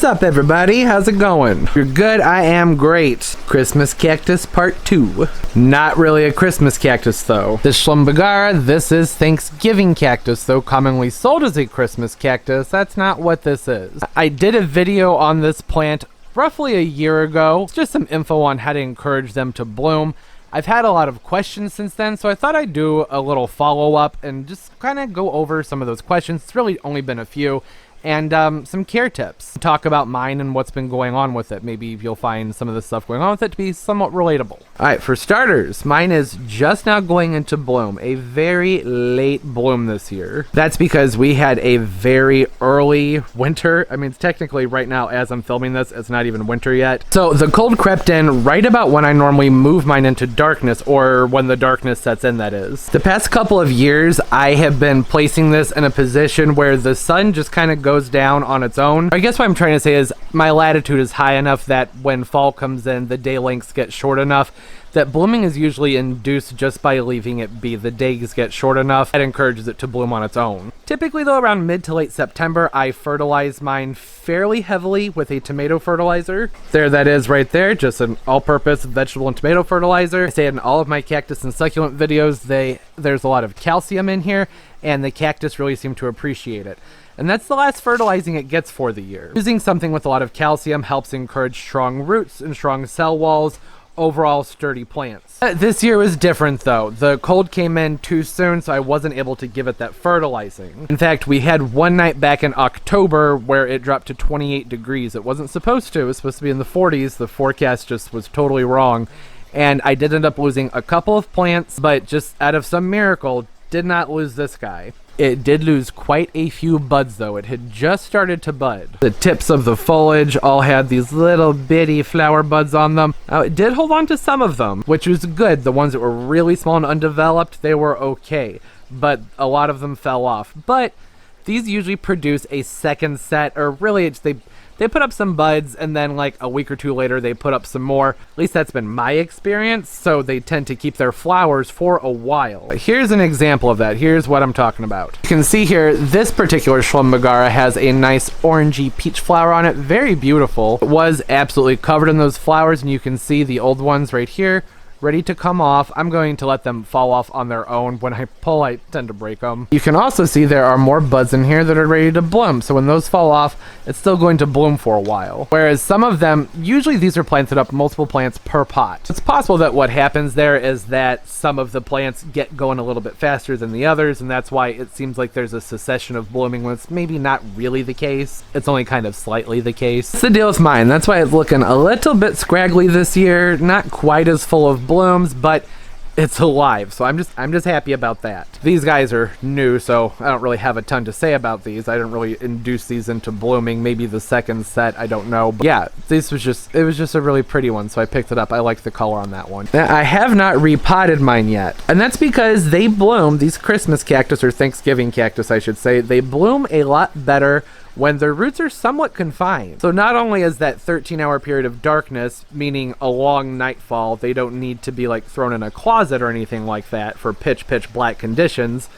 What's up, everybody? How's it going? You're good? I am great. Christmas cactus part 2. Not really a Christmas cactus, though. This Schlumbergera, this is Thanksgiving cactus, though commonly sold as a Christmas cactus. That's not what this is. I did a video on this plant roughly a year ago. It's just some info on how to encourage them to bloom. I've had a lot of questions since then, so I thought I'd do a little follow-up and just kind of go over some of those questions. It's really only been a few. And some care tips. Talk about mine and what's been going on with it. Maybe you'll find some of the stuff going on with it to be somewhat relatable. Alright, for starters, mine is just now going into bloom. A very late bloom this year. That's because we had a very early winter. I mean, it's technically right now as I'm filming this, it's not even winter yet. So the cold crept in right about when I normally move mine into darkness, or when the darkness sets in, that is. The past couple of years, I have been placing this in a position where the sun just kind of goes down on its own. I guess what I'm trying to say is my latitude is high enough that when fall comes in, the day lengths get short enough that blooming is usually induced just by leaving it be. The days get short enough that encourages it to bloom on its own. Typically, though, around mid to late September, I fertilize mine fairly heavily with a tomato fertilizer. There that is right there, just an all-purpose vegetable and tomato fertilizer. I say in all of my cactus and succulent videos, there's a lot of calcium in here, and the cactus really seem to appreciate it. And that's the last fertilizing it gets for the year. Using something with a lot of calcium helps encourage strong roots and strong cell walls, overall sturdy plants. This year was different though. The cold came in too soon, so I wasn't able to give it that fertilizing. In fact, we had one night back in October where it dropped to 28 degrees. It wasn't supposed to. It was supposed to be in the 40s. The forecast just was totally wrong. And I did end up losing a couple of plants, but just out of some miracle, did not lose this guy. It did lose quite a few buds though. It had just started to bud. The tips of the foliage all had these little bitty flower buds on them. Now it did hold on to some of them, which was good. The ones that were really small and undeveloped, they were okay. But a lot of them fell off. But these usually produce a second set, or really it's they put up some buds and then like a week or two later they put up some more. At least that's been my experience, so they tend to keep their flowers for a while. Here's an example of that. Here's what I'm talking about. You can see here, this particular Schlumbergera has a nice orangey peach flower on it. Very beautiful. It was absolutely covered in those flowers, and you can see the old ones right here, ready to come off. I'm going to let them fall off on their own. When I pull, I tend to break them. You can also see there are more buds in here that are ready to bloom. So when those fall off, it's still going to bloom for a while. Whereas some of them, usually these are planted up multiple plants per pot. It's possible that what happens there is that some of the plants get going a little bit faster than the others, and that's why it seems like there's a succession of blooming when it's maybe not really the case. It's only kind of slightly the case. That's the deal with mine. That's why it's looking a little bit scraggly this year. Not quite as full of blooms, but it's alive, so I'm just happy about that. These guys are new, so I don't really have a ton to say about these. I didn't really induce these into blooming. Maybe the second set, I don't know. But yeah, it was just a really pretty one, so I picked it up. I like the color on that one. Now, I have not repotted mine yet, and that's because they bloom, these Christmas cactus, or Thanksgiving cactus I should say, they bloom a lot better when their roots are somewhat confined. So not only is that 13-hour period of darkness, meaning a long nightfall, they don't need to be like thrown in a closet or anything like that for pitch black conditions.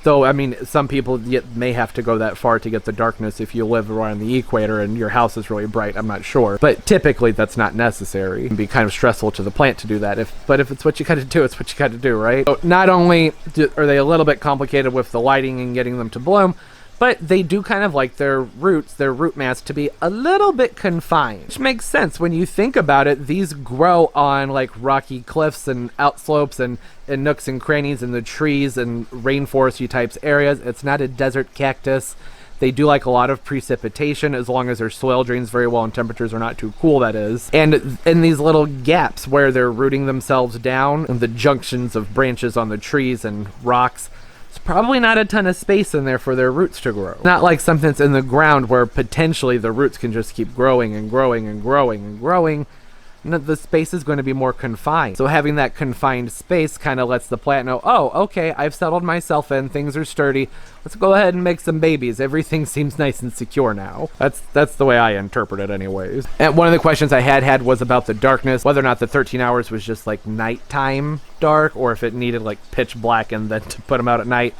Though, I mean, some people may have to go that far to get the darkness if you live around the equator and your house is really bright, I'm not sure. But typically that's not necessary. It can be kind of stressful to the plant to do that. But if it's what you gotta do, it's what you gotta do, right? So not only are they a little bit complicated with the lighting and getting them to bloom, but they do kind of like their roots, their root mass, to be a little bit confined. Which makes sense when you think about it. These grow on like rocky cliffs and outslopes and nooks and crannies in the trees and rainforesty types areas. It's not a desert cactus. They do like a lot of precipitation as long as their soil drains very well and temperatures are not too cool, that is. And in these little gaps where they're rooting themselves down, and the junctions of branches on the trees and rocks, probably not a ton of space in there for their roots to grow. Not like something that's in the ground where potentially the roots can just keep growing and growing and growing and growing. The space is going to be more confined. So having that confined space kind of lets the plant know, oh, okay, I've settled myself in, things are sturdy, let's go ahead and make some babies. Everything seems nice and secure now. That's the way I interpret it anyways. And one of the questions I had was about the darkness, whether or not the 13 hours was just like nighttime dark, or if it needed like pitch black and then to put them out at night.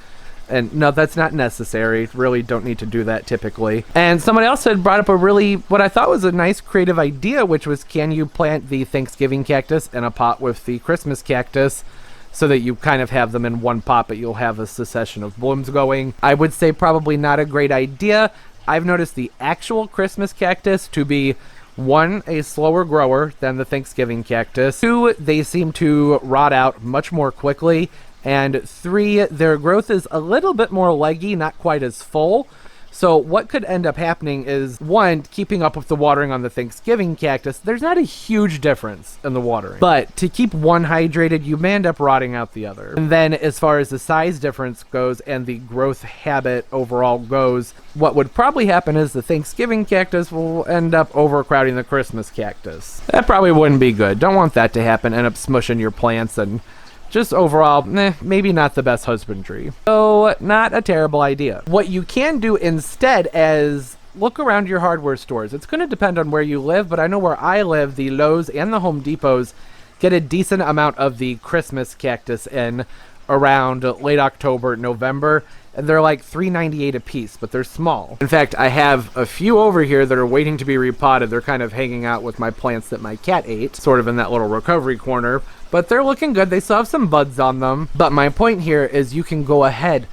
And no, that's not necessary. Really don't need to do that typically. And someone else had brought up a really, what I thought was a nice creative idea, which was, can you plant the Thanksgiving cactus in a pot with the Christmas cactus so that you kind of have them in one pot, but you'll have a succession of blooms going? I would say probably not a great idea. I've noticed the actual Christmas cactus to be, 1, a slower grower than the Thanksgiving cactus. 2, they seem to rot out much more quickly. And 3, their growth is a little bit more leggy, not quite as full. So what could end up happening is, 1, keeping up with the watering on the Thanksgiving cactus, there's not a huge difference in the watering. But to keep one hydrated, you may end up rotting out the other. And then as far as the size difference goes and the growth habit overall goes, what would probably happen is the Thanksgiving cactus will end up overcrowding the Christmas cactus. That probably wouldn't be good. Don't want that to happen. End up smushing your plants and just overall, maybe not the best husbandry. So, not a terrible idea. What you can do instead is look around your hardware stores. It's going to depend on where you live, but I know where I live, the Lowe's and the Home Depots get a decent amount of the Christmas cactus in around late October, November. And they're like $3.98 a piece, but they're small. In fact, I have a few over here that are waiting to be repotted. They're kind of hanging out with my plants that my cat ate, sort of in that little recovery corner. But they're looking good. They still have some buds on them. But my point here is you can go ahead,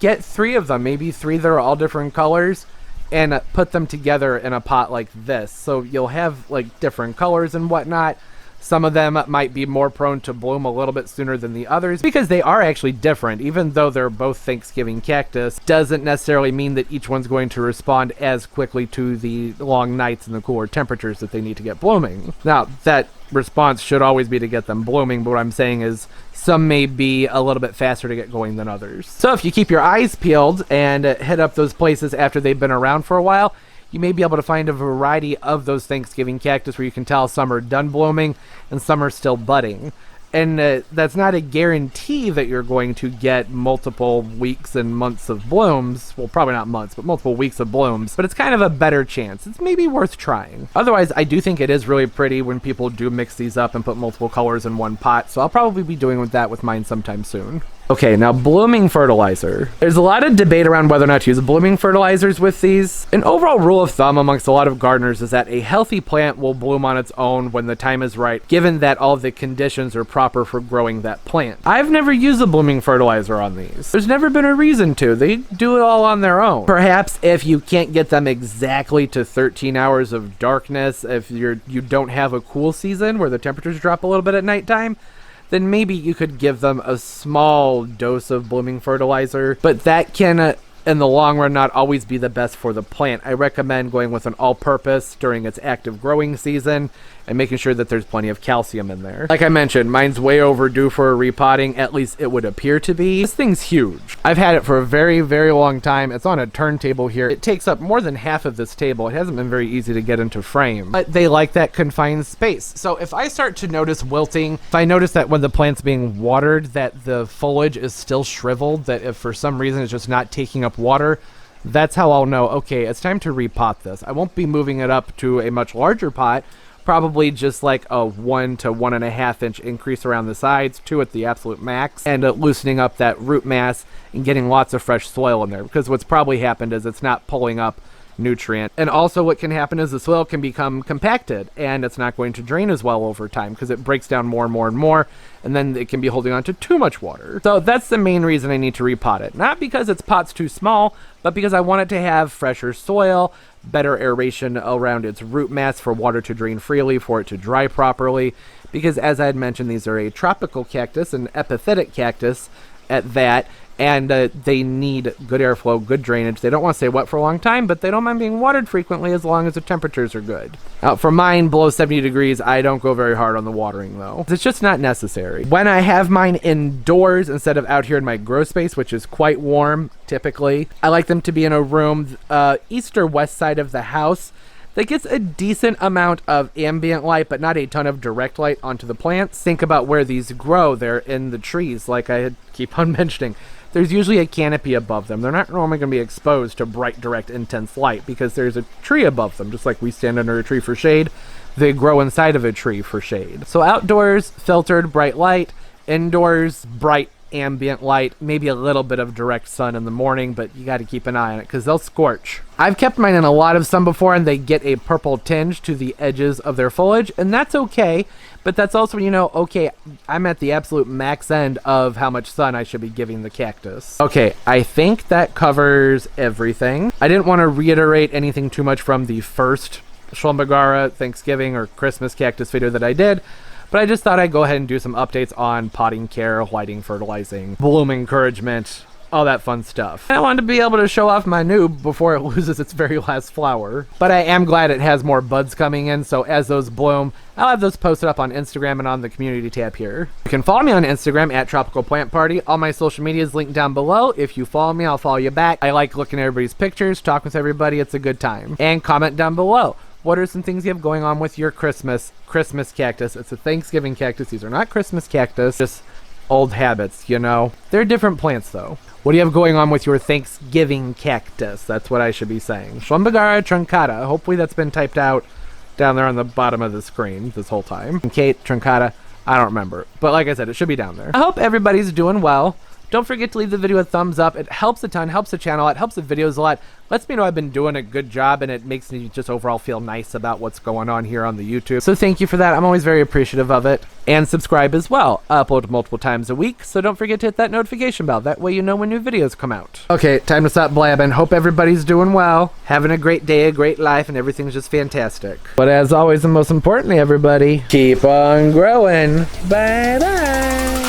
get 3 of them, maybe 3 that are all different colors, and put them together in a pot like this. So you'll have like different colors and whatnot. Some of them might be more prone to bloom a little bit sooner than the others because they are actually different. Even though they're both Thanksgiving cactus, doesn't necessarily mean that each one's going to respond as quickly to the long nights and the cooler temperatures that they need to get blooming. Now, that response should always be to get them blooming, but what I'm saying is some may be a little bit faster to get going than others. So if you keep your eyes peeled and hit up those places after they've been around for a while, you may be able to find a variety of those Thanksgiving cactus where you can tell some are done blooming and some are still budding. And that's not a guarantee that you're going to get multiple weeks and months of blooms. Well, probably not months, but multiple weeks of blooms. But it's kind of a better chance. It's maybe worth trying. Otherwise, I do think it is really pretty when people do mix these up and put multiple colors in one pot. So I'll probably be doing that with mine sometime soon. Okay, now blooming fertilizer. There's a lot of debate around whether or not to use blooming fertilizers with these. An overall rule of thumb amongst a lot of gardeners is that a healthy plant will bloom on its own when the time is right, given that all the conditions are proper for growing that plant. I've never used a blooming fertilizer on these. There's never been a reason to. They do it all on their own. Perhaps if you can't get them exactly to 13 hours of darkness, if you don't have a cool season where the temperatures drop a little bit at nighttime, then maybe you could give them a small dose of blooming fertilizer, but that can, in the long run, not always be the best for the plant. I recommend going with an all-purpose during its active growing season and making sure that there's plenty of calcium in there. Like I mentioned, mine's way overdue for a repotting, at least it would appear to be. This thing's huge. I've had it for a very, very long time. It's on a turntable here. It takes up more than half of this table. It hasn't been very easy to get into frame, but they like that confined space. So if I start to notice wilting, if I notice that when the plant's being watered, that the foliage is still shriveled, that if for some reason it's just not taking up water, that's how I'll know, okay, it's time to repot this. I won't be moving it up to a much larger pot, probably just like a 1 to 1.5 inch increase around the sides, 2 at the absolute max, and loosening up that root mass and getting lots of fresh soil in there, because what's probably happened is it's not pulling up nutrient. And also what can happen is the soil can become compacted and it's not going to drain as well over time because it breaks down more and more and more, and then it can be holding on to too much water. So that's the main reason I need to repot it. Not because its pot's too small, but because I want it to have fresher soil, better aeration around its root mass for water to drain freely, for it to dry properly. Because as I had mentioned, these are a tropical cactus, an epiphytic cactus at that, and they need good airflow, good drainage. They don't want to stay wet for a long time, but they don't mind being watered frequently as long as the temperatures are good. Now, for mine, below 70 degrees, I don't go very hard on the watering, though. It's just not necessary. When I have mine indoors instead of out here in my grow space, which is quite warm, typically, I like them to be in a room east or west side of the house that gets a decent amount of ambient light, but not a ton of direct light onto the plants. Think about where these grow. They're in the trees, like I keep on mentioning. There's usually a canopy above them. They're not normally going to be exposed to bright, direct, intense light because there's a tree above them. Just like we stand under a tree for shade, they grow inside of a tree for shade. So outdoors, filtered, bright light. Indoors, bright, ambient light, maybe a little bit of direct sun in the morning, but you got to keep an eye on it because they'll scorch. I've kept mine in a lot of sun before and they get a purple tinge to the edges of their foliage, and that's okay, but that's also when you know, okay, I'm at the absolute max end of how much sun I should be giving the cactus. Okay, I think that covers everything. I didn't want to reiterate anything too much from the first Schlumbergera Thanksgiving or Christmas cactus video that I did, but I just thought I'd go ahead and do some updates on potting care, lighting, fertilizing, bloom encouragement, all that fun stuff. And I wanted to be able to show off my noob before it loses its very last flower. But I am glad it has more buds coming in, so as those bloom, I'll have those posted up on Instagram and on the community tab here. You can follow me on Instagram at Tropical Plant Party. All my social media is linked down below. If you follow me, I'll follow you back. I like looking at everybody's pictures, talking with everybody. It's a good time. And comment down below. What are some things you have going on with your Christmas cactus? It's a Thanksgiving cactus. These are not Christmas cactus, just old habits, you know. They're different plants, though. What do you have going on with your Thanksgiving cactus? That's what I should be saying. Schlumbergera Truncata. Hopefully that's been typed out down there on the bottom of the screen this whole time. Kate Truncata. I don't remember. But like I said, it should be down there. I hope everybody's doing well. Don't forget to leave the video a thumbs up. It helps a ton, helps the channel out, helps the videos a lot. Lets me know I've been doing a good job, and it makes me just overall feel nice about what's going on here on the YouTube. So thank you for that. I'm always very appreciative of it. And subscribe as well. I upload multiple times a week, so don't forget to hit that notification bell. That way you know when new videos come out. Okay, time to stop blabbing. Hope everybody's doing well, having a great day, a great life, and everything's just fantastic. But as always, and most importantly, everybody, keep on growing. Bye-bye.